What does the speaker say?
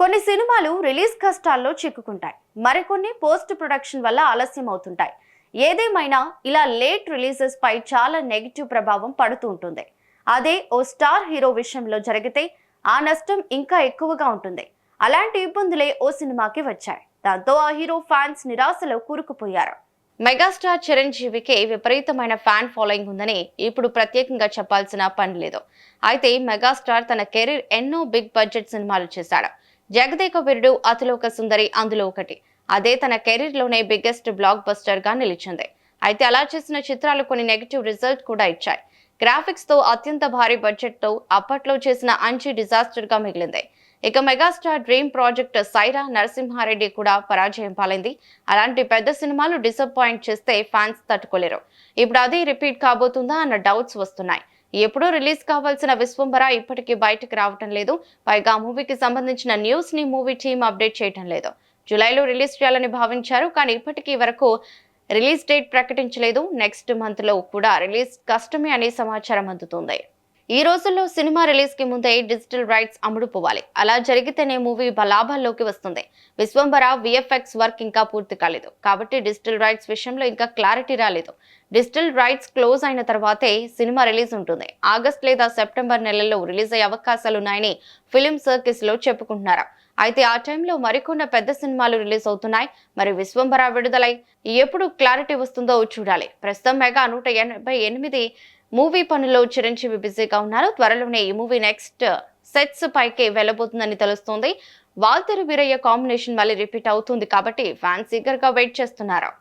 కొన్ని సినిమాలు రిలీజ్ కష్టాల్లో చిక్కుకుంటాయి, మరికొన్ని పోస్ట్ ప్రొడక్షన్ వల్ల ఆలస్యం అవుతుంటాయి. ఏదేమైనా ఇలా లేట్ రిలీజెస్ పై చాలా నెగిటివ్ ప్రభావం పడుతూ ఉంటుంది. అదే ఓ స్టార్ హీరో విషయంలో జరిగితే ఆ నష్టం ఇంకా ఎక్కువగా ఉంటుంది. అలాంటి ఇబ్బందులే ఓ సినిమాకి వచ్చాయి. దాంతో ఆ హీరో ఫ్యాన్స్ నిరాశలో కూరుకుపోయారు. మెగాస్టార్ చిరంజీవికి విపరీతమైన ఫ్యాన్ ఫాలోయింగ్ ఉందని ఇప్పుడు ప్రత్యేకంగా చెప్పాల్సిన పని లేదు. అయితే మెగాస్టార్ తన కెరీర్ ఎన్నో బిగ్ బడ్జెట్ సినిమాలు చేశాడు. జగదేక వీరుడు, అతిలోక సుందరి అందులో ఒకటి. అదే తన కెరీర్ లోనే బిగ్గెస్ట్ బ్లాక్ బస్టర్ గా నిలిచింది. అయితే అలా చేసిన చిత్రాలు కొన్ని నెగిటివ్ రిజల్ట్ కూడా ఇచ్చాయి. గ్రాఫిక్స్ తో అత్యంత భారీ బడ్జెట్ తో అప్పట్లో చేసిన అంచి డిజాస్టర్ గా మిగిలింది. ఇక megastar dream project Sye Raa Narasimha Reddy కూడా పరాజయం పాలైంది. అలాంటి పెద్ద సినిమాలు డిసప్పాయింట్ చేస్తే ఫ్యాన్స్ తట్టుకోలేరు. ఇప్పుడు అదే రిపీట్ కాబోతుందా అన్న డౌట్స్ వస్తున్నాయి. ఎప్పుడూ రిలీజ్ కావాల్సిన విశ్వంబర ఇప్పటికీ బయటకు రావటం లేదు. పైగా మూవీకి సంబంధించిన న్యూస్ ని మూవీ టీమ్ అప్డేట్ చేయటం లేదు. జూలైలో రిలీజ్ చేయాలని భావించారు, కానీ ఇప్పటికీ వరకు రిలీజ్ డేట్ ప్రకటించలేదు. నెక్స్ట్ మంత్ లో కూడా రిలీజ్ కష్టమే అనే సమాచారం అందుతుంది. ఈ రోజుల్లో సినిమా రిలీజ్ కి ముందే డిజిటల్ రైట్స్ అమ్ముడుపోవాలి. అలా జరిగితేనే మూవీ లాభాల్లోకి వస్తుంది. విశ్వంబర విఎఫ్ఎక్స్ వర్క్ ఇంకా పూర్తి కాలేదు, కాబట్టి డిజిటల్ రైట్స్ విషయంలో ఇంకా క్లారిటీ రాలేదు. డిజిటల్ రైట్స్ క్లోజ్ అయిన తర్వాతే సినిమా రిలీజ్ ఉంటుంది. ఆగస్ట్ లేదా సెప్టెంబర్ నెలల్లో రిలీజ్ అయ్యే అవకాశాలున్నాయని ఫిలిం సర్కిల్స్ లో చెప్పుకుంటున్నారు. అయితే ఆ టైంలో మరికొన్ని పెద్ద సినిమాలు రిలీజ్ అవుతున్నాయి. మరి విశ్వంబర విడుదలై ఎప్పుడు క్లారిటీ వస్తుందో చూడాలి. ప్రస్తుతం మెగా 188 మూవీ పనుల్లో చిరంజీవి బిజీగా ఉన్నారు. త్వరలోనే ఈ మూవీ నెక్స్ట్ సెట్స్ పైకి వెళ్లబోతుందని తెలుస్తోంది. వాల్తేరు వీరయ్య కాంబినేషన్ మళ్ళీ రిపీట్ అవుతుంది కాబట్టి ఫ్యాన్స్ ఈగర్ గా వెయిట్ చేస్తున్నారు.